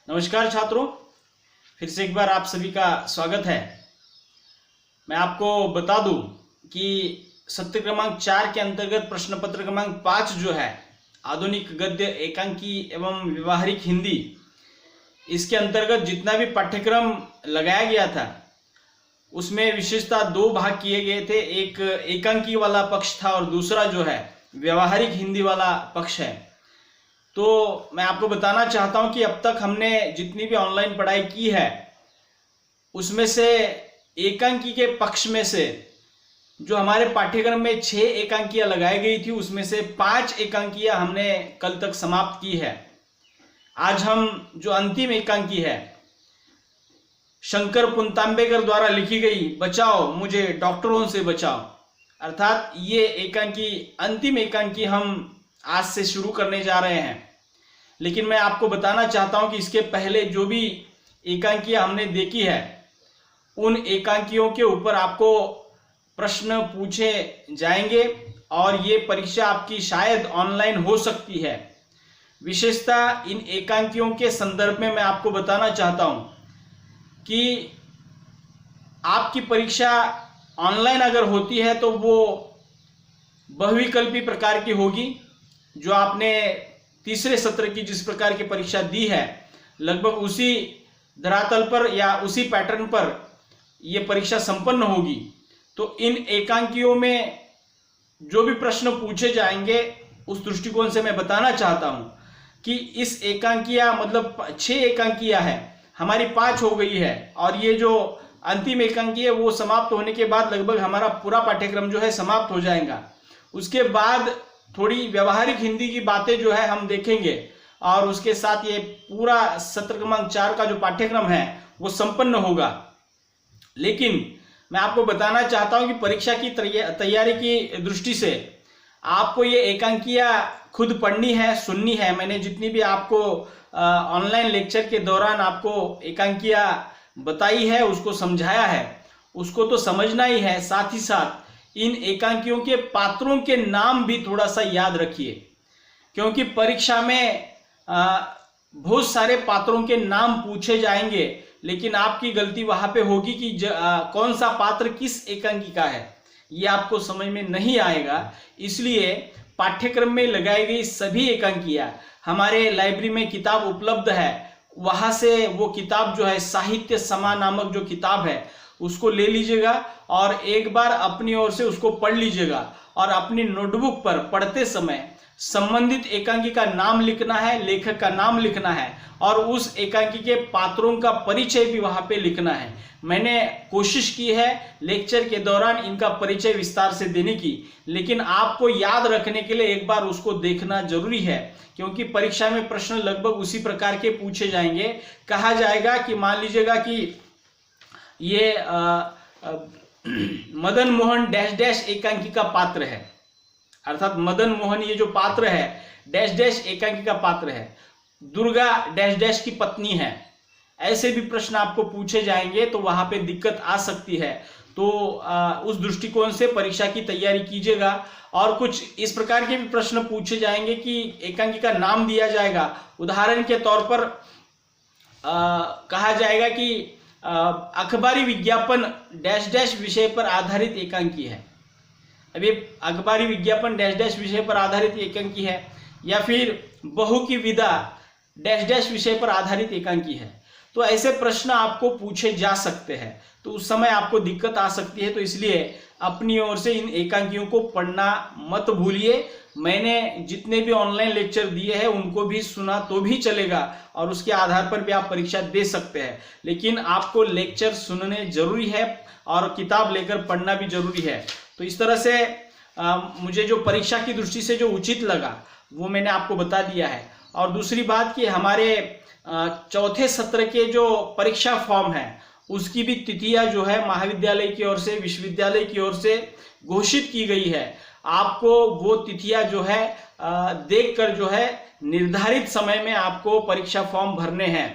नमस्कार छात्रों, फिर से एक बार आप सभी का स्वागत है। मैं आपको बता दूं कि सत्र क्रमांक 4 के अंतर्गत प्रश्न पत्र क्रमांक 5 जो है आधुनिक गद्य एकांकी एवं व्यवहारिक हिंदी, इसके अंतर्गत जितना भी पाठ्यक्रम लगाया गया था उसमें विशेषतः दो भाग किए गए थे। एक एकांकी वाला पक्ष था और दूसरा जो है व्यवहारिक हिंदी वाला पक्ष है। तो मैं आपको बताना चाहता हूं कि अब तक हमने जितनी भी ऑनलाइन पढ़ाई की है उसमें से एकांकी के पक्ष में से जो हमारे पाठ्यक्रम में 6 एकांकियां लगाई गई थी उसमें से 5 एकांकियां हमने कल तक समाप्त की है। आज हम जो अंतिम एकांकी है शंकर पुनतांबेकर द्वारा लिखी गई बचाओ मुझे डॉक्टरों से बचाओ, अर्थात ये एकांकी अंतिम एकांकी हम आज से शुरू करने जा रहे हैं। लेकिन मैं आपको बताना चाहता हूं कि इसके पहले जो भी एकांकियां हमने देखी है उन एकांकियों के ऊपर आपको प्रश्न पूछे जाएंगे और ये परीक्षा आपकी शायद ऑनलाइन हो सकती है। विशेषतः इन एकांकियों के संदर्भ में मैं आपको बताना चाहता हूं कि आपकी परीक्षा ऑनलाइन अगर होती है तो वो बहुविकल्पी प्रकार की होगी। जो आपने तीसरे सत्र की जिस प्रकार की परीक्षा दी है लगभग उसी धरातल पर या उसी पैटर्न पर यह परीक्षा संपन्न होगी। तो इन एकांकियों में जो भी प्रश्न पूछे जाएंगे उस दृष्टिकोण से मैं बताना चाहता हूं कि इस एकांकियां मतलब 6 एकांकियां है, हमारी 5 हो गई है और ये जो अंतिम एकांकी है वो समाप्त होने के बाद लगभग हमारा पूरा पाठ्यक्रम जो है समाप्त हो जाएगा। उसके बाद थोड़ी व्यवहारिक हिंदी की बातें जो है हम देखेंगे और उसके साथ ये पूरा सत्र क्रमांक 4 का जो पाठ्यक्रम है वो संपन्न होगा। लेकिन मैं आपको बताना चाहता हूं कि परीक्षा की तैयारी की दृष्टि से आपको ये एकांकियां खुद पढ़नी है, सुननी है। मैंने जितनी भी आपको ऑनलाइन लेक्चर के दौरान आपको एकांकियां बताई है, उसको समझाया है, उसको तो समझना ही है। साथ ही साथ इन एकांकियों के पात्रों के नाम भी थोड़ा सा याद रखिए, क्योंकि परीक्षा में बहुत सारे पात्रों के नाम पूछे जाएंगे लेकिन आपकी गलती वहां पे होगी कि कौन सा पात्र किस एकांकी का है ये आपको समझ में नहीं आएगा। इसलिए पाठ्यक्रम में लगाई गई सभी एकांकियां हमारे लाइब्रेरी में किताब उपलब्ध है, वहां से वो किताब जो है साहित्य समा नामक जो किताब है उसको ले लीजिएगा और एक बार अपनी ओर से उसको पढ़ लीजिएगा और अपनी नोटबुक पर पढ़ते समय संबंधित एकांकी का नाम लिखना है, लेखक का नाम लिखना है और उस एकांकी के पात्रों का परिचय भी वहां पे लिखना है। मैंने कोशिश की है लेक्चर के दौरान इनका परिचय विस्तार से देने की, लेकिन आपको याद रखने के लिए एक बार उसको देखना जरूरी है, क्योंकि परीक्षा में प्रश्न लगभग उसी प्रकार के पूछे जाएंगे। कहा जाएगा कि मान लीजिएगा कि ये मदन मोहन डैश डैश एकांकी का पात्र है, अर्थात मदन मोहन ये जो पात्र है डैश डैश एकांकी का पात्र है, दुर्गा डैश डैश की पत्नी है। ऐसे भी प्रश्न आपको पूछे जाएंगे तो वहां पे दिक्कत आ सकती है। तो उस दृष्टिकोण से परीक्षा की तैयारी कीजिएगा। और कुछ इस प्रकार के भी प्रश्न पूछे जाएंगे कि एकांकी का नाम दिया जाएगा। उदाहरण के तौर पर कहा जाएगा कि अखबारी विज्ञापन डैश डैश विषय पर आधारित एकांकी है। अभी अखबारी विज्ञापन डैश डैश विषय पर आधारित एकांकी है, या फिर बहू की विदा डैश डैश विषय पर आधारित एकांकी है। तो ऐसे प्रश्न आपको पूछे जा सकते हैं, तो उस समय आपको दिक्कत आ सकती है। तो इसलिए अपनी ओर से इन एकांकियों को पढ़ना मत भूलिए। मैंने जितने भी ऑनलाइन लेक्चर दिए हैं उनको भी सुना तो भी चलेगा और उसके आधार पर भी आप परीक्षा दे सकते हैं, लेकिन आपको लेक्चर सुनने जरूरी है और किताब लेकर पढ़ना भी जरूरी है। तो इस तरह से मुझे जो परीक्षा की दृष्टि से जो उचित लगा वो मैंने आपको बता दिया है। और दूसरी बात कि हमारे चौथे सत्र के जो परीक्षा फॉर्म है उसकी भी तिथियां जो है महाविद्यालय की ओर से, विश्वविद्यालय की ओर से घोषित की गई है। आपको वो तिथियां जो है देखकर जो है निर्धारित समय में आपको परीक्षा फॉर्म भरने हैं।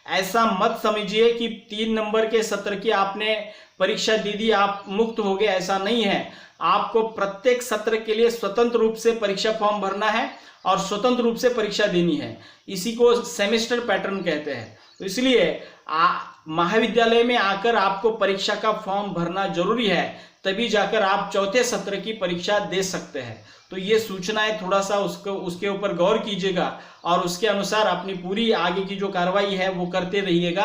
ऐसा मत समझिए कि 3 नंबर के सत्र की आपने परीक्षा दे दी, आप मुक्त हो गए, ऐसा नहीं है। आपको प्रत्येक सत्र के लिए स्वतंत्र रूप से परीक्षा फॉर्म भरना है और स्वतंत्र रूप से परीक्षा देनी है। इसी को सेमेस्टर पैटर्न कहते हैं। तो इसलिए महाविद्यालय में आकर आपको परीक्षा का फॉर्म भरना जरूरी है, तभी जाकर आप चौथे सत्र की परीक्षा दे सकते हैं। तो ये सूचनाएं थोड़ा सा उसके ऊपर गौर कीजिएगा और उसके अनुसार अपनी पूरी आगे की जो कार्रवाई है वो करते रहिएगा।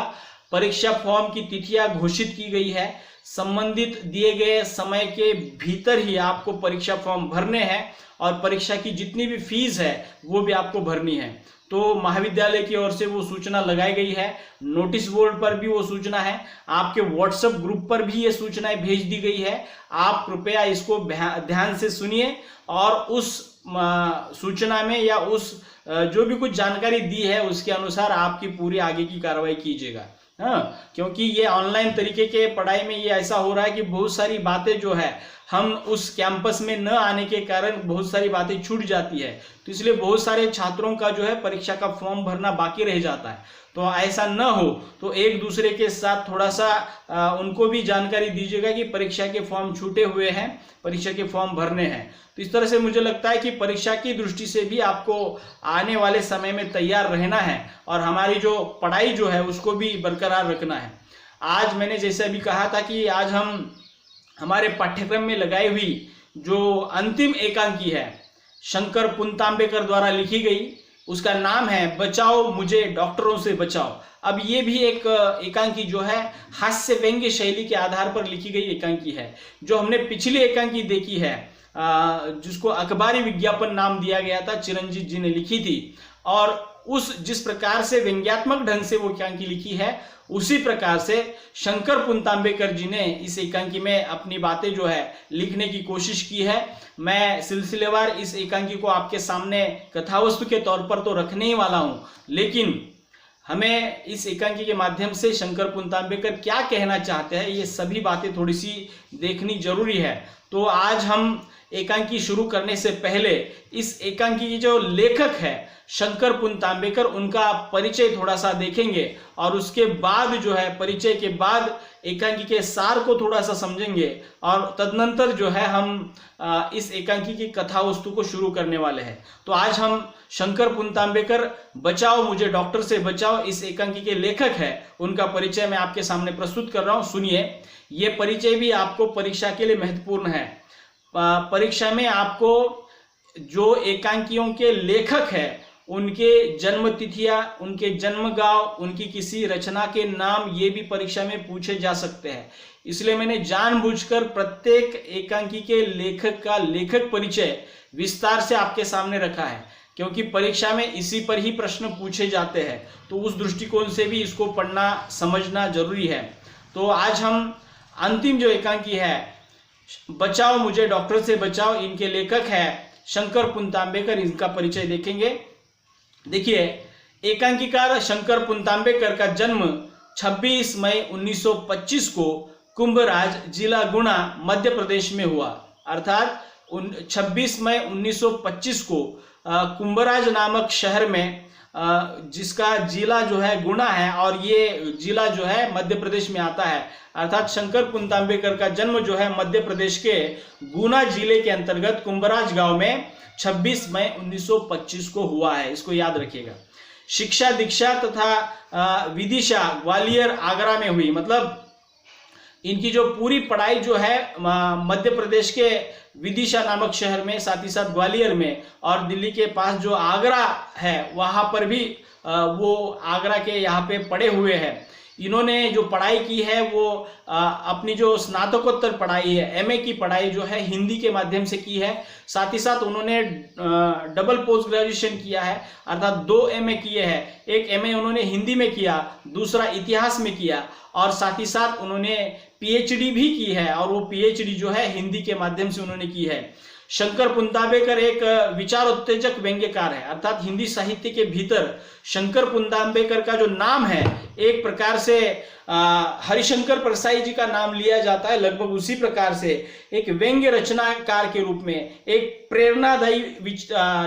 परीक्षा फॉर्म की तिथियां घोषित की गई है, संबंधित दिए गए समय के भीतर ही आपको परीक्षा फॉर्म भरने हैं और परीक्षा की जितनी भी फीस है वो भी आपको भरनी है। तो महाविद्यालय की ओर से वो सूचना लगाई गई है, नोटिस बोर्ड पर भी वो सूचना है, आपके व्हाट्सएप ग्रुप पर भी ये सूचनाएं भेज दी गई है। आप कृपया इसको ध्यान से सुनिए और उस सूचना में या उस जो भी कुछ जानकारी दी है उसके अनुसार आपकी पूरी आगे की कार्रवाई कीजिएगा। हाँ, क्योंकि ये ऑनलाइन तरीके के पढ़ाई में ये ऐसा हो रहा है कि बहुत सारी बातें जो है हम उस कैंपस में न आने के कारण बहुत सारी बातें छूट जाती है। तो इसलिए बहुत सारे छात्रों का जो है परीक्षा का फॉर्म भरना बाकी रह जाता है। तो ऐसा न हो तो एक दूसरे के साथ थोड़ा सा उनको भी जानकारी दीजिएगा कि परीक्षा के फॉर्म छूटे हुए हैं, परीक्षा के फॉर्म भरने हैं। तो इस तरह से मुझे लगता है कि परीक्षा की दृष्टि से भी आपको आने वाले समय में तैयार रहना है और हमारी जो पढ़ाई जो है उसको भी बरकरार रखना है। आज मैंने जैसे अभी कहा था कि आज हम हमारे पाठ्यक्रम में लगाई हुई जो अंतिम एकांकी है शंकर पुनतांबेकर द्वारा लिखी गई, उसका नाम है बचाओ मुझे डॉक्टरों से बचाओ। अब ये भी एक एकांकी जो है हास्य व्यंग्य शैली के आधार पर लिखी गई एकांकी है। जो हमने पिछली एकांकी देखी है जिसको अखबारी विज्ञापन नाम दिया गया था, चिरंजीत जी ने लिखी थी, और उस जिस प्रकार से व्यंग्यात्मक ढंग से वो एकांकी लिखी है उसी प्रकार से शंकर पुनतांबेकर जी ने इस एकांकी में अपनी बातें जो है लिखने की कोशिश की है। मैं सिलसिलेवार इस एकांकी को आपके सामने कथावस्तु के तौर पर तो रखने ही वाला हूं, लेकिन हमें इस एकांकी के माध्यम से शंकर पुनतांबेकर क्या कहना चाहते हैं ये सभी बातें थोड़ी सी देखनी जरूरी है। तो आज हम एकांकी शुरू करने से पहले इस एकांकी की जो लेखक है शंकर पुनतांबेकर, उनका परिचय थोड़ा सा देखेंगे और उसके बाद जो है परिचय के बाद एकांकी के सार को थोड़ा सा समझेंगे और तदनंतर जो है हम इस एकांकी की कथा वस्तु को शुरू करने वाले हैं। तो आज हम शंकर पुनतांबेकर बचाओ मुझे डॉक्टर से बचाओ इस एकांकी के लेखक है, उनका परिचय मैं आपके सामने प्रस्तुत कर रहा हूं। सुनिए, ये परिचय भी आपको परीक्षा के लिए महत्वपूर्ण है। परीक्षा में आपको जो एकांकियों के लेखक है उनके जन्म तिथियां, उनके जन्म गांव, उनकी किसी रचना के नाम ये भी परीक्षा में पूछे जा सकते हैं। इसलिए मैंने जानबूझकर प्रत्येक एकांकी के लेखक का लेखक परिचय विस्तार से आपके सामने रखा है, क्योंकि परीक्षा में इसी पर ही प्रश्न पूछे जाते हैं। तो उस दृष्टिकोण से भी इसको पढ़ना समझना जरूरी है। तो आज हम अंतिम जो एकांकी है बचाओ मुझे डॉक्टर से बचाओ, इनके लेखक है शंकर पुनतांबेकर, इनका परिचय देखेंगे। देखिए, एकांकीकार शंकर पुनतांबेकर का जन्म 26 मई 1925 को कुंभराज, जिला गुना, मध्य प्रदेश में हुआ। अर्थात 26 मई 1925 को कुंभराज नामक शहर में, जिसका जिला जो है गुना है और ये जिला जो है मध्य प्रदेश में आता है। अर्थात शंकर पुनतांबेकर का जन्म जो है मध्य प्रदेश के गुना जिले के अंतर्गत कुंभराज गांव में 26 मई 1925 को हुआ है, इसको याद रखिएगा। शिक्षा दीक्षा तथा विदिशा ग्वालियर आगरा में हुई। मतलब इनकी जो पूरी पढ़ाई जो है मध्य प्रदेश के विदिशा नामक शहर में, साथ ही साथ ग्वालियर में, और दिल्ली के पास जो आगरा है वहां पर भी वो आगरा के यहाँ पे पढ़े हुए हैं। इन्होंने जो पढ़ाई की है वो अपनी जो स्नातकोत्तर पढ़ाई है, एमए की पढ़ाई जो है हिंदी के माध्यम से की है। साथ ही साथ उन्होंने डबल पोस्ट ग्रेजुएशन किया है, अर्थात 2 एमए किए हैं। एक एमए उन्होंने हिंदी में किया, दूसरा इतिहास में किया, और साथ ही साथ उन्होंने पीएचडी भी की है, और वो पीएचडी जो है हिंदी के माध्यम से उन्होंने की है। शंकर पुनतांबेकर एक विचारोत्तेजक व्यंग्यकार है, अर्थात हिंदी साहित्य के भीतर शंकर पुनतांबेकर का जो नाम है एक प्रकार से हरिशंकर परसाई जी का नाम लिया जाता है। लगभग उसी प्रकार से एक व्यंग्य रचनाकार के रूप में, एक प्रेरणादायी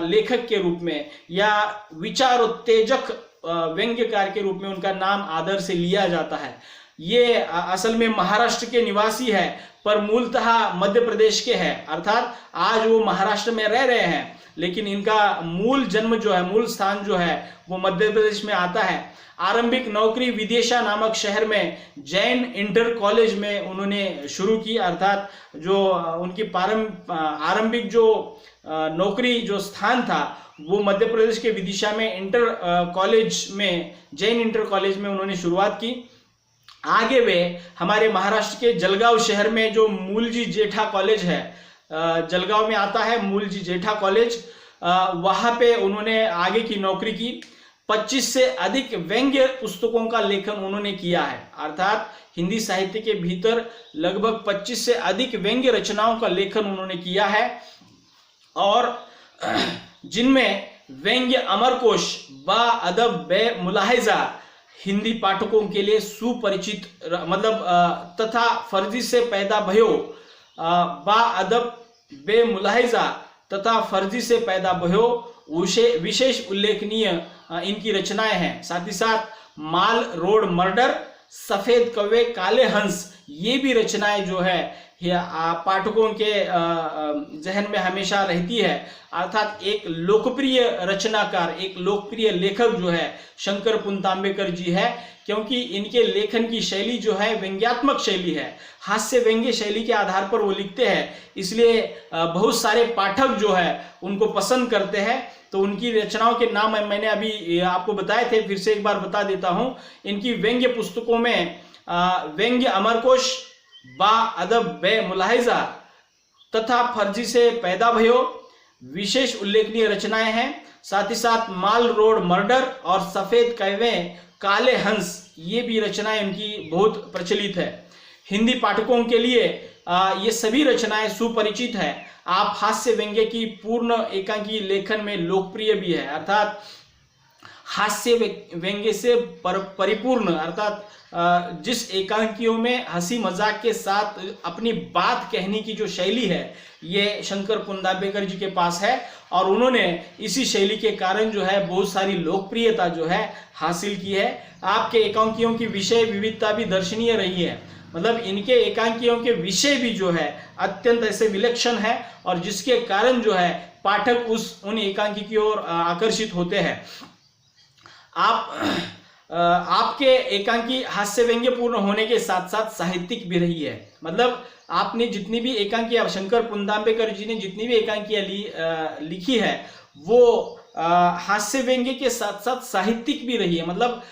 लेखक के रूप में, या विचारोत्तेजक व्यंग्यकार के रूप में उनका नाम आदर से लिया जाता है। ये असल में महाराष्ट्र के निवासी है, पर मूलतः मध्य प्रदेश के हैं, अर्थात आज वो महाराष्ट्र में रह रहे हैं, लेकिन इनका मूल जन्म जो है, मूल स्थान जो है वो मध्य प्रदेश में आता है। आरंभिक नौकरी विदिशा नामक शहर में जैन इंटर कॉलेज में उन्होंने शुरू की, अर्थात जो उनकी आरंभिक जो नौकरी जो स्थान था वो मध्य प्रदेश के विदिशा में इंटर कॉलेज में, जैन इंटर कॉलेज में उन्होंने शुरुआत की। आगे वे हमारे महाराष्ट्र के जलगांव शहर में जो मूलजी जेठा कॉलेज है, जलगांव में आता है मूलजी जेठा कॉलेज, वहां पे उन्होंने आगे की नौकरी की। 25 से अधिक व्यंग्य पुस्तकों का लेखन उन्होंने किया है, अर्थात हिंदी साहित्य के भीतर लगभग 25 से अधिक व्यंग्य रचनाओं का लेखन उन्होंने किया है, और जिनमें व्यंग्य अमरकोश, बा अदब बे मुलाहिजा हिंदी पाठकों के लिए सुपरिचित, मतलब तथा फर्जी से पैदा भयो, बा अदब बे मुलाहिजा तथा फर्जी से पैदा भयो विशेष उल्लेखनीय इनकी रचनाएं हैं। साथ ही साथ माल रोड मर्डर, सफेद कौवे काले हंस, ये भी रचनाएं जो है पाठकों के जहन में हमेशा रहती है, अर्थात एक लोकप्रिय रचनाकार, एक लोकप्रिय लेखक जो है शंकर पुनतांबेकर जी है, क्योंकि इनके लेखन की शैली जो है व्यंग्यात्मक शैली है, हास्य व्यंग्य शैली के आधार पर वो लिखते हैं, इसलिए बहुत सारे पाठक जो है उनको पसंद करते हैं। तो उनकी रचनाओं के नाम मैंने अभी आपको बताए थे, फिर से एक बार बता देता हूं। इनकी व्यंग्य पुस्तकों में व्यंग्य अमरकोश, बा अदब बे मुलाहिजा तथा फर्जी से पैदा भयो विशेष उल्लेखनीय रचनाएं हैं। साथ ही साथ माल रोड मर्डर और सफेद कौवे काले हंस, ये भी रचनाएं उनकी बहुत प्रचलित है। हिंदी पाठकों के लिए ये सभी रचनाएं सुपरिचित है। आप हास्य व्यंग्य की पूर्ण एकांकी लेखन में लोकप्रिय भी है, अर्थात हास्य व्यंग्य से परिपूर्ण, अर्थात जिस एकांकियों में हंसी मजाक के साथ अपनी बात कहने की जो शैली है ये शंकर पुनतांबेकर जी के पास है, और उन्होंने इसी शैली के कारण जो है बहुत सारी लोकप्रियता जो है हासिल की है। आपके एकांकियों की विषय विविधता भी दर्शनीय रही है, मतलब इनके एकांकियों के विषय भी जो है अत्यंत ऐसे विलक्षण है, और जिसके कारण जो है पाठक उन एकांकी की ओर आकर्षित होते हैं। आपके एकांकी हास्य व्यंग्य पूर्ण होने के साथ साथ साहित्यिक भी रही है, मतलब आपने जितनी भी एकांकियां, शंकर पुनतांबेकर जी ने जितनी भी एकांकियां लिखी है वो हास्य व्यंग्य के साथ साथ साहित्यिक भी रही है, मतलब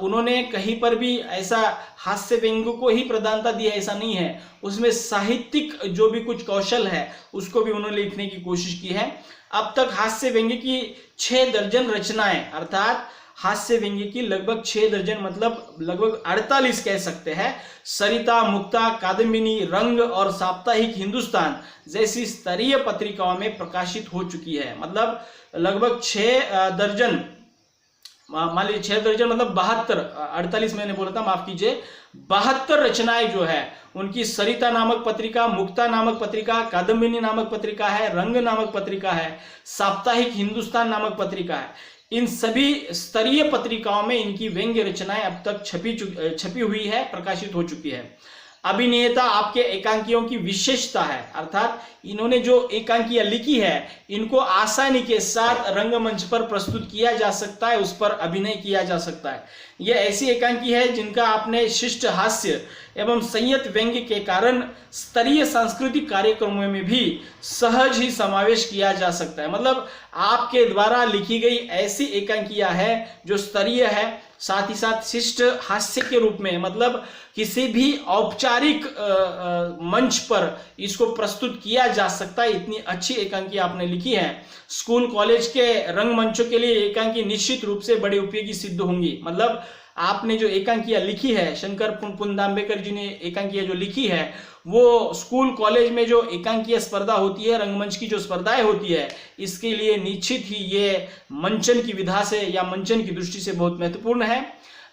उन्होंने कहीं पर भी ऐसा हास्य व्यंग्य को ही प्रधानता दी है ऐसा नहीं है, उसमें साहित्यिक जो भी कुछ कौशल है उसको भी उन्होंने लिखने की कोशिश की है। अब तक हास्य व्यंग्य की 6 दर्जन रचनाएं, अर्थात हास्य व्यंग्य की लगभग 6 दर्जन, मतलब लगभग 48 कह सकते हैं, सरिता, मुक्ता, कादम्बिनी, रंग और साप्ताहिक हिंदुस्तान जैसी स्तरीय पत्रिकाओं में प्रकाशित हो चुकी है। मतलब लगभग 6 दर्जन, मान लीजिए 6 दर्जन मतलब 72, 48 मैंने बोला था, माफ कीजिए, 72 रचनाएं जो है उनकी सरिता नामक पत्रिका, मुक्ता नामक पत्रिका, कादम्बिनी नामक पत्रिका है, रंग नामक पत्रिका है, साप्ताहिक हिंदुस्तान नामक पत्रिका है। इन सभी स्तरीय पत्रिकाओं में इनकी व्यंग्य रचनाएं अब तक छपी हुई है, प्रकाशित हो चुकी है। अभिनेता आपके एकांकियों की विशेषता है, अर्थात इन्होंने जो एकांकियां लिखी है इनको आसानी के साथ रंगमंच पर प्रस्तुत किया जा सकता है, उस पर अभिनय किया जा सकता है। यह ऐसी एकांकी है जिनका आपने शिष्ट हास्य एवं संयत व्यंग्य के कारण स्तरीय सांस्कृतिक कार्यक्रमों में भी सहज ही समावेश किया जा सकता है। मतलब आपके द्वारा लिखी गई ऐसी एकांकियां है जो स्तरीय है, साथ ही साथ शिष्ट हास्य के रूप में, मतलब किसी भी औपचारिक मंच पर इसको प्रस्तुत किया जा सकता है, इतनी अच्छी एकांकी आपने लिखी है। स्कूल कॉलेज के रंगमंचों के लिए एकांकी निश्चित रूप से बड़े उपयोगी सिद्ध होंगी। मतलब आपने जो एकांकियां लिखी है, शंकर पुनतांबेकर जी ने एकांकियां जो लिखी है, वो स्कूल कॉलेज में जो एकांकीय स्पर्धा होती है, रंगमंच की जो स्पर्धाएं होती है, इसके लिए निश्चित ही ये मंचन की विधा से या मंचन की दृष्टि से बहुत महत्वपूर्ण है।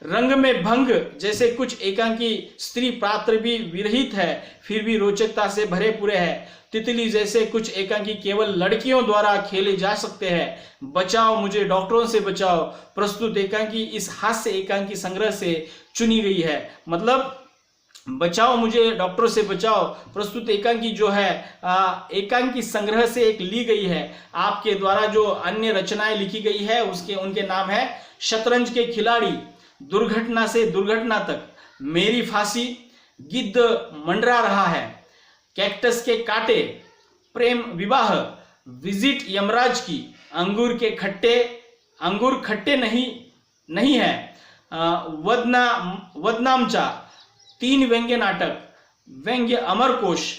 रंग में भंग जैसे कुछ एकांकी स्त्री पात्र भी विरहित है फिर भी रोचकता से भरे पूरे है। तितली जैसे कुछ एकांकी केवल लड़कियों द्वारा खेले जा सकते हैं। बचाओ मुझे डॉक्टरों से बचाओ प्रस्तुत एकांकी इस हास्य एकांकी संग्रह से चुनी गई है। मतलब बचाओ मुझे डॉक्टरों से बचाओ प्रस्तुत एकांकी जो है एकांकी संग्रह से एक ली गई है। आपके द्वारा जो अन्य रचनाएं लिखी गई है उनके नाम है शतरंज के खिलाड़ी, दुर्घटना से दुर्घटना तक, मेरी फांसी, गिद्ध मंडरा रहा है, कैक्टस के कांटे, प्रेम विवाह, विजिट यमराज की, अंगूर खट्टे नहीं है, वदनामचा, 3 व्यंग्य नाटक, व्यंग्य अमरकोश,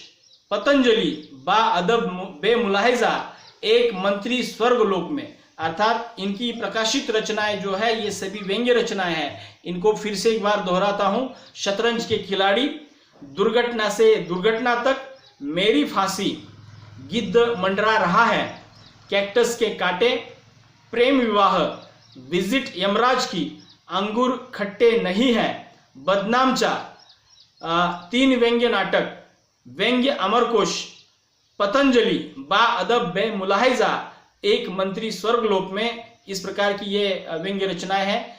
पतंजलि, बा अदब बे मुलाहिजा, एक मंत्री स्वर्गलोक में। अर्थात इनकी प्रकाशित रचनाएं जो है ये सभी व्यंग्य रचनाएं हैं। इनको फिर से एक बार दोहराता हूं। शतरंज के खिलाड़ी, दुर्घटना से दुर्घटना तक, मेरी फांसी, गिद्ध मंडरा रहा है, कैक्टस के कांटे, प्रेम विवाह, विजिट यमराज की, अंगूर खट्टे नहीं है, बदनामचा, 3 व्यंग्य नाटक, व्यंग्य अमरकोश, पतंजलि, बा अदब बे मुलाहिजा, एक मंत्री स्वर्गलोक में। इस प्रकार की ये व्यंग्य रचनाएं हैं।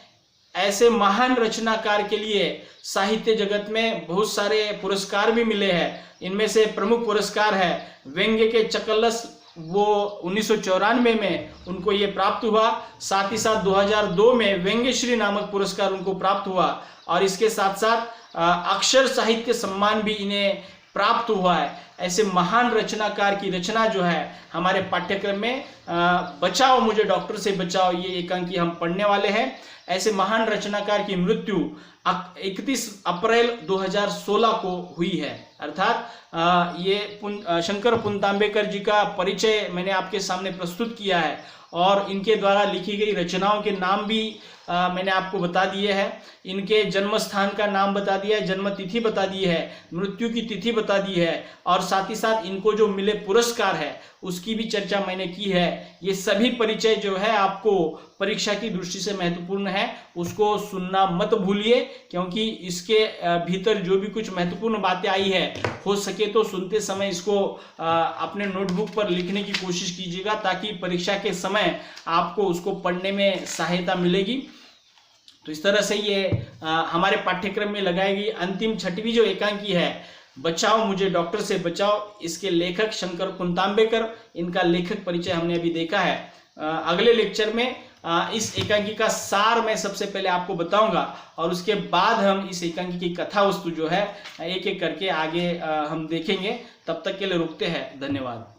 ऐसे महान रचनाकार के लिए साहित्य जगत में बहुत सारे पुरस्कार भी मिले हैं। इनमें से प्रमुख पुरस्कार है व्यंग्य के चकलस, वो 1994 में उनको ये प्राप्त हुआ। साथ ही साथ 2002 में व्यंग्यश्री नामक पुरस्कार उनको प्राप्त हुआ और इसके साथ साथ अक्षर साहित्य सम्मान भी इन्हें प्राप्त हुआ है। ऐसे महान रचनाकार की रचना जो है हमारे पाठ्यक्रम में बचाओ मुझे डॉक्टर से बचाओ ये एकांकी हम पढ़ने वाले हैं। ऐसे महान रचनाकार की मृत्यु 31 अप्रैल 2016 को हुई है। अर्थात ये शंकर पुनतांबेकर जी का परिचय मैंने आपके सामने प्रस्तुत किया है और इनके द्वारा लिखी गई रचनाओं के नाम भी मैंने आपको बता दिए हैं। इनके जन्म स्थान का नाम बता दिया है, जन्म तिथि बता दी है, मृत्यु की तिथि बता दी है और साथ ही साथ इनको जो मिले पुरस्कार है उसकी भी चर्चा मैंने की है। ये सभी परिचय जो है आपको परीक्षा की दृष्टि से महत्वपूर्ण है, उसको सुनना मत भूलिए, क्योंकि इसके भीतर जो भी कुछ महत्वपूर्ण बातें आई है हो सके तो सुनते समय इसको अपने नोटबुक पर लिखने की कोशिश कीजिएगा ताकि परीक्षा के समय आपको उसको पढ़ने में सहायता मिलेगी। तो इस तरह से ये हमारे पाठ्यक्रम में लगाई गई अंतिम 6वीं जो एकांकी है बचाओ मुझे डॉक्टर से बचाओ, इसके लेखक शंकर पुनतांबेकर, इनका लेखक परिचय हमने अभी देखा है। अगले लेक्चर में इस एकांकी का सार मैं सबसे पहले आपको बताऊंगा और उसके बाद हम इस एकांकी की कथा वस्तु जो है एक एक करके आगे हम देखेंगे। तब तक के लिए रुकते हैं। धन्यवाद।